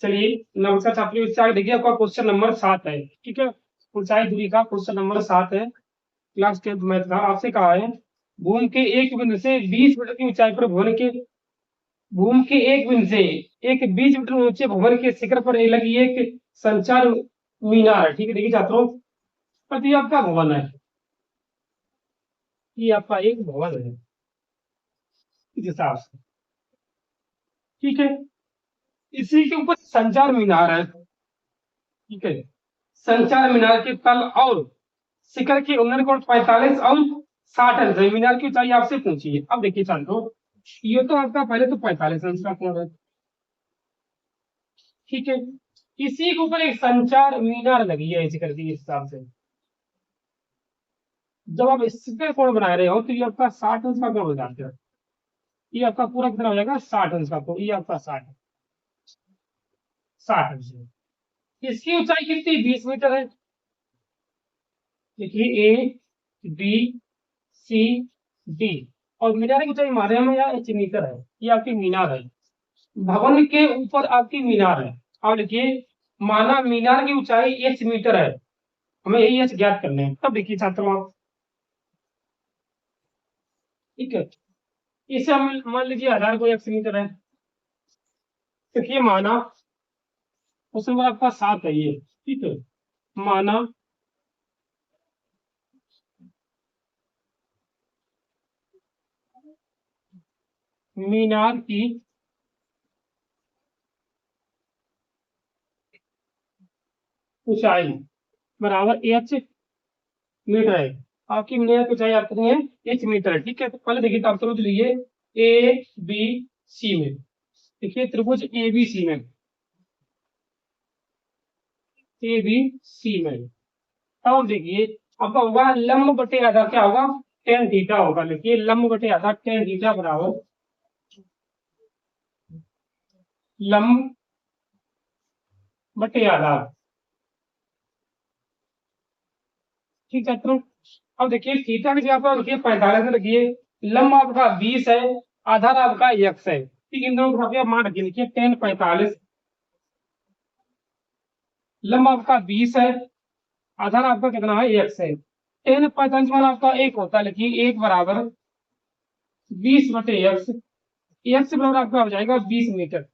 चलिए नमस्कार छात्रों, इससे आगे देखिए आपका क्वेश्चन नंबर 7 है। ठीक है, ऊंचाई दूरी का क्वेश्चन नंबर 7 है। क्लास 10th मैथ का आपसे कहा है भूमि के एक बिंदु से 20 मीटर की ऊंचाई पर भूमि के एक बिंदु से एक 20 मीटर ऊंचे भवन के शिखर पर लगी एक संचार मीनार है। ठीक है, देखिए छात्रों, अब ये आपका भवन है, ये आपका एक भवन है इस हिसाब से। ठीक है, इसी के ऊपर संचार मीनार है। ठीक है, संचार मीनार के तल और शिखर की उन्नयन कोण 45 और 60 अंश है। मीनार की ऊंचाई आपसे पूछी है। अब देखिए छात्रों, ये तो आपका पहले तो 45 अंश का कोण है। ठीक है, इसी के ऊपर एक संचार मीनार लगी है शिखर की इस हिसाब से। जब आप इसका कोण बना रहे हो तो ये आपका 60 अंश का कोण हो जाता है। ये आपका पूरा कितना हो जाएगा? 60 अंश का कोण। ये आपका 60 अंश है। इसकी ऊंचाई कितनी? 20 मीटर है। देखिए ए बी सी डी, और मीनार की ऊंचाई हमारे में या एच मीटर है। ये आपकी मीनार है, भवन के ऊपर आपकी मीनार है। अब देखिए, माना मीनार की ऊंचाई एच मीटर है, हमें यही एच ज्ञात करने हैं। तब देखिए छात्रों आप, ठीक है, इसे हम मान लीजिए आधार को एक्स मीटर है। देखिए माना उसमें आपका 7 है ये। ठीक है, माना मीनार की ऊंचाई बराबर एच मीटर है। आपकी मीनार की ऊंचाई आपकी है एच मीटर है। ठीक है, तो पहले देखिए, तो आप समझ लीजिए ए बी सी में, देखिए त्रिभुज ए बी सी में, ए बी सी में, अब देखिए आपका होगा लंब बटे आधा क्या होगा? टेन थीटा होगा। लिखिए लंब बटे आधा टेन थीटा बराबर लंब बटे आधा। ठीक है, तो अब देखिए थीटा की जगह पर देखिए 45 रखिए, लंब आपका 20 है, आधार आपका x है। ठीक, इन दोनों को आप मान रखिए। लिखिए टेन 45, लंब आपका 20 है, आधार आपका कितना है? x है। टेन 45 मान आपका एक होता है। लिखिए एक बराबर 20 बटे एक्स, एक्स बराबर आपका हो जाएगा 20 मीटर।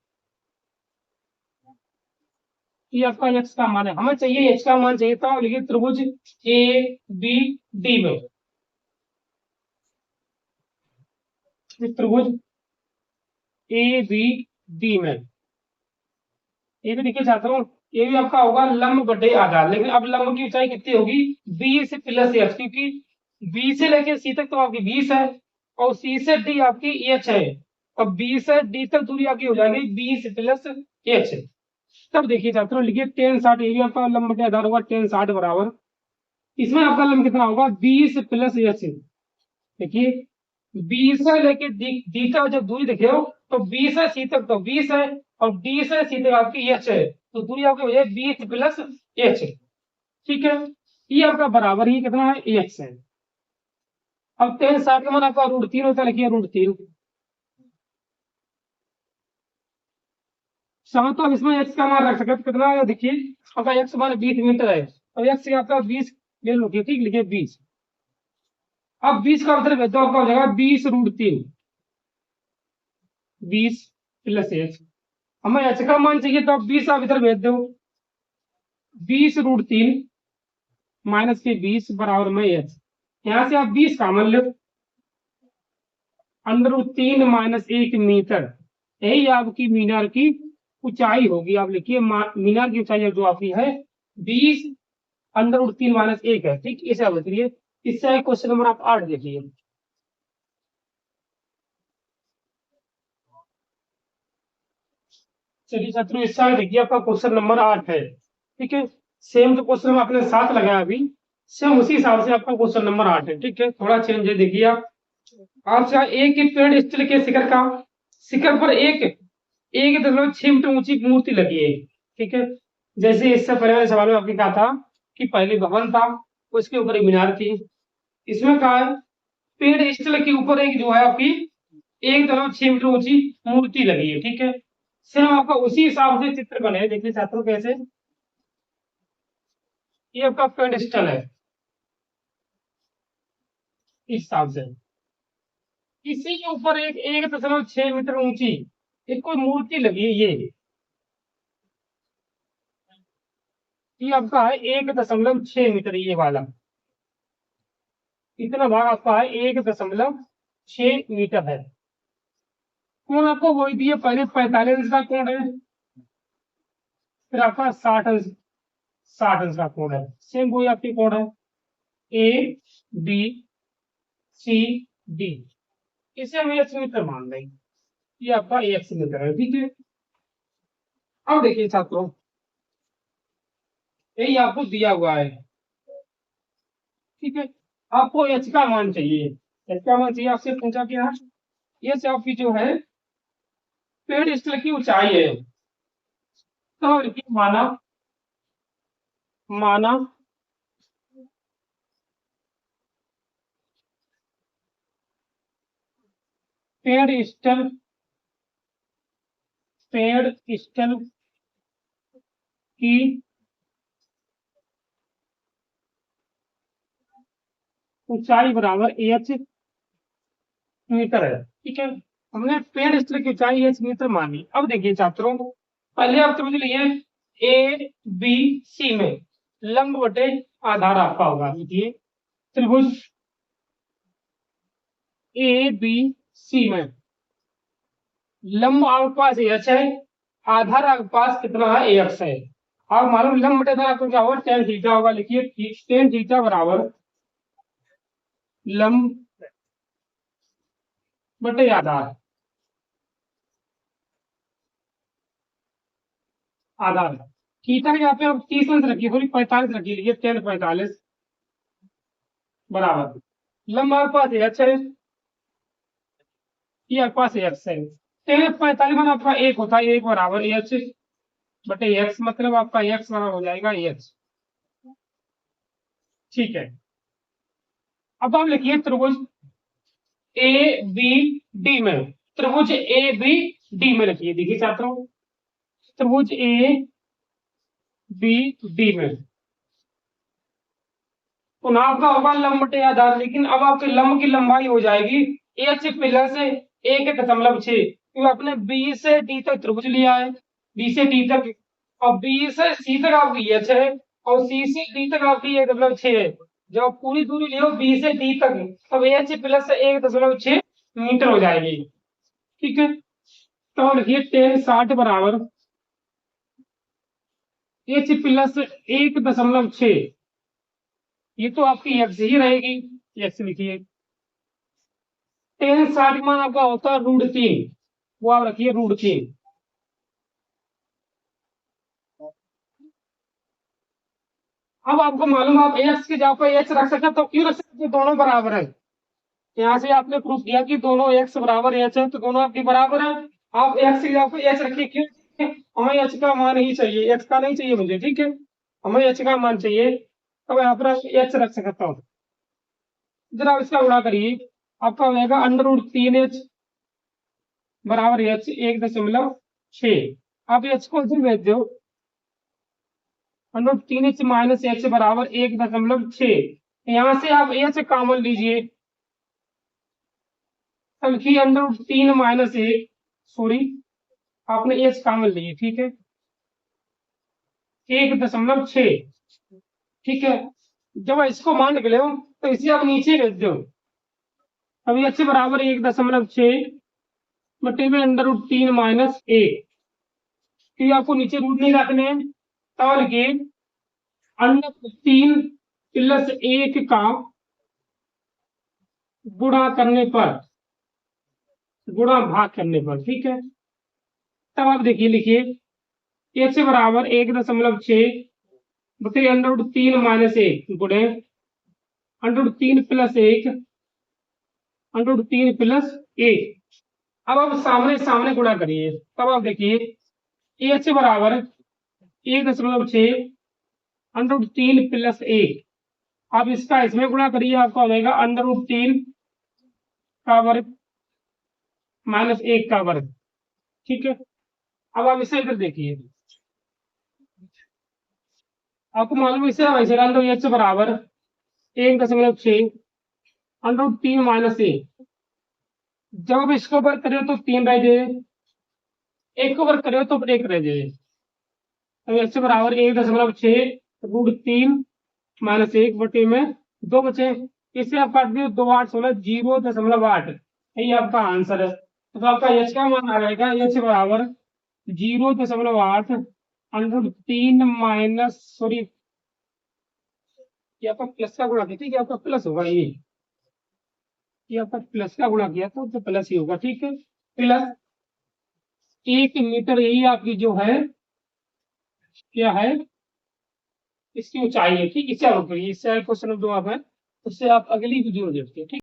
ये आपका एक्स का मान है, हमें चाहिए एक्स का मान चाहिए था। लिखिए त्रिभुज ए बी डी में, त्रिभुज ए बी डी में, ये भी देखिए छात्रों, ये भी आपका होगा लंब बटे आधार। लेकिन अब लंब की ऊंचाई कितनी होगी? 20 प्लस एक्स, क्योंकि बी से लेके सी तक तो आपकी 20 है, और सी से डी आपकी एच है। अब बी से डी तक दूरी आपकी हो जाएगी 20 प्लस एच। तब देखिए छात्रों, लिखिए टेन 60, ये भी आपका लंब बटे आधार होगा टेन 60 बराबर, इसमें आपका लंब कितना होगा? 20 प्लस एच। देखिए बी से लेके डी का जब दूरी देखे हो तो बी से सी तक तो 20 है, और डी से सी तक आपकी एच है, तो दूरी आपकी हो जाए 20 प्लस एच। ठीक है, ये आपका बराबर ही कितना है? एक्स है। अब टेन 60 का मान आपका √3 होता है। लिखिए √3, चाहो तो आप इसमें एक्स का मान रख सकते हैं। कितना है देखिए, आपका एक्स मान 20 मीटर है, और एक्स आपका 20 ले लो। ठीक, लिखिए 20। अब 20 का मतलब भेज दो, आपका हो जाएगा 20 √3, 20 प्लस एच। हमें एच का मान चाहिए, तो आप 20 आप इधर भेज दो, 20 √3 माइनस के 20 बराबर में एच। यहां से आप 20 कॉमन लो, √3 माइनस 1 मीटर, यही आपकी मीनार की ऊंचाई होगी। आप लिखिए मीनार की ऊंचाई जो आपकी है 20 √3 माइनस 1 है। ठीक, इसे आप लिखिए। इससे क्वेश्चन नंबर आप 8 देखिए। चलिए छात्रों, इससे आगे देखिए आपका क्वेश्चन नंबर 8 है। ठीक है, सेम जो क्वेश्चन आपने साथ लगाया अभी, सेम उसी हिसाब से आपका क्वेश्चन नंबर 8 है। ठीक है, थोड़ा चेंज है, देखिए आप। आपसे एक ही पेड़ स्टील के शिखर का, शिखर पर एक 1.6 मीटर ऊंची मूर्ति लगी है। ठीक है, जैसे इससे पहले वाले सवाल में आपने कहा था कि पहले भवन था, उसके ऊपर एक मीनार थी। इसमें कहा है पेड़ स्टील के ऊपर एक जो है आपकी 1.6 मीटर ऊंची मूर्ति लगी है। ठीक है, सेम आपका उसी हिसाब से चित्र बने। देखिए छात्रों कैसे, ये आपका पेडिस्टल है इस हिसाब से। इसी के ऊपर एक 1.6 मीटर ऊंची एक कोई मूर्ति लगी है। ये आपका है 1.6 मीटर, ये वाला इतना भाग आपका है 1.6 मीटर है। कोण आपको वही दिए पहले, 45 का कोण है, फिर आपका 60 अंश, 60 अंश का कोण है। सेम वही आपकी कोण है ए बी सी डी, इसे हम एक्स मीटर मान लेंगे। ये आपका एक्स मीटर है, ठीक है। अब देखिए छात्रों, यही आपको दिया हुआ है, ठीक है। आपको एच का मान चाहिए। एच का मान चाहिए, आपसे पूछा क्या, ये से आपकी जो है पेड़ स्थल की ऊंचाई है। तो देखिए माना, माना पेड़ स्थल, पेड़ स्थल की ऊंचाई बराबर एच मीटर है, ठीक है। हमने पेड़ स्थल की ऊंचाई एच मीटर मानी। अब देखिए छात्रों, पहले आप समझ लीजिए ए बी सी में लंब बटे आधार आपका होगा। देखिए त्रिभुज ए बी सी में लंब आपके पास एच है, आधार आपके पास कितना है, एक्स है। और मालूम लंब बटे आधार आपको क्या होगा, टेन थीटा होगा। लिखिए टेन थीटा बराबर लंब बटे आधार, आधार थीटा यहाँ पे आप 30 अंश रखिए, सॉरी 45 रखिए। लिखिए टेन 45 बराबर लंब आपके पास एच है, ये आपके पास एक्स है। टेन 45 मान आपका एक होता है, एक बराबर एच बटे एक्स, मतलब आपका एक्स बराबर हो जाएगा एच, ठीक है। अब आप लिखिए त्रिभुज ए बी डी में, त्रिभुज ए बी डी में लिखिए। देखिए छात्रों, त्रिभुज ए बी डी में तो नाप का होगा लंब बटे आधार, लेकिन अब आपके लंब की लंबाई हो जाएगी एच प्लस 1.6, क्योंकि आपने बी से डी तक त्रिभुज लिया है, बी से डी तक, और बी से सी तक आपकी एच है, और सी से डी तक आपकी 1.6 है। जब आप पूरी दूरी लियो बी से डी तक, तब एच प्लस 1.6 मीटर हो जाएगी, ठीक है। तो लिखिए टेन 60 बराबर एच प्लस 1.6, ये तो आपकी एक्स ही रहेगी, एक्स लिखिए। टेन 60 मान आपका होता है √3, वो आप रखिए √3। अब आपको मालूम, आप एक्स की जगह पर एच रख सकते, तो क्यों रख सकते, दोनों बराबर है। यहाँ से आपने प्रूफ किया कि दोनों एक्स बराबर एच है, तो दोनों आपकी बराबर है। आप एक्स की जगह पर एच रखिए, क्यों, हमें एच का मान ही चाहिए, एक्स का नहीं चाहिए मुझे, ठीक है। हमें एच का मान चाहिए, तो यहाँ पर एच रख सकता हूँ। जरा इसका गुणा करिए, आपका हो जाएगा √3h बराबर एच 1.6। आप एच को इधर भेज दो, √3h माइनस एच बराबर 1.6। यहां से आप एच कॉमन लीजिए, तब की √3 माइनस 1, सॉरी आपने एच कॉमन लिए, ठीक है, 1.6, ठीक है। जब इसको मान निकले हो तो इसे आप नीचे भेज दो। अभी एच बराबर 1.6 बटे में √3 माइनस 1, क्योंकि आपको नीचे रूट नहीं रखने हैं, तो लिखिए √3 प्लस 1 का गुणा करने पर, गुणा भाग करने पर, ठीक है। तब आप देखिए, लिखिए एच बराबर 1.6 बटे √3 माइनस 1 गुणे √3 प्लस 1 √3 प्लस 1। अब आप सामने सामने गुणा करिए, तब आप देखिए एच बराबर 1.6 √3 प्लस 1। आप इसका इसमें गुणा करिए, आपका हो जाएगा √3 का वर्ग माइनस 1 का वर्ग, ठीक है। अब आप इसे इधर देखिए, आपको मालूम है इसे वैसे डाल दो, एच बराबर 1.6 √3 - 1। जब आप इसको वर्क करो तो 3 रह जाए, एक को वर्क करो तो 1 रह जाए। तो एच बराबर 1.6 √3 - 1 बटे में 2 बचे। इसे आप काट दियो, 2 8 16 0.8, यही आपका आंसर है। तो आपका एच का मान आ जाएगा, एच बराबर 0.8 √3 माइनस, सॉरी, ये आपका प्लस का गुणा किया, ठीक है, आपका प्लस होगा ये आपका प्लस का गुणा किया तो प्लस ही होगा, ठीक है। प्लस 1 मीटर, यही आपकी जो है क्या है, इसकी ऊंचाई है, ठीक है। चलो फिर इससे क्वेश्चन नंबर 2 आप है, उससे आप अगली वीडियो में देखते हैं, ठीक।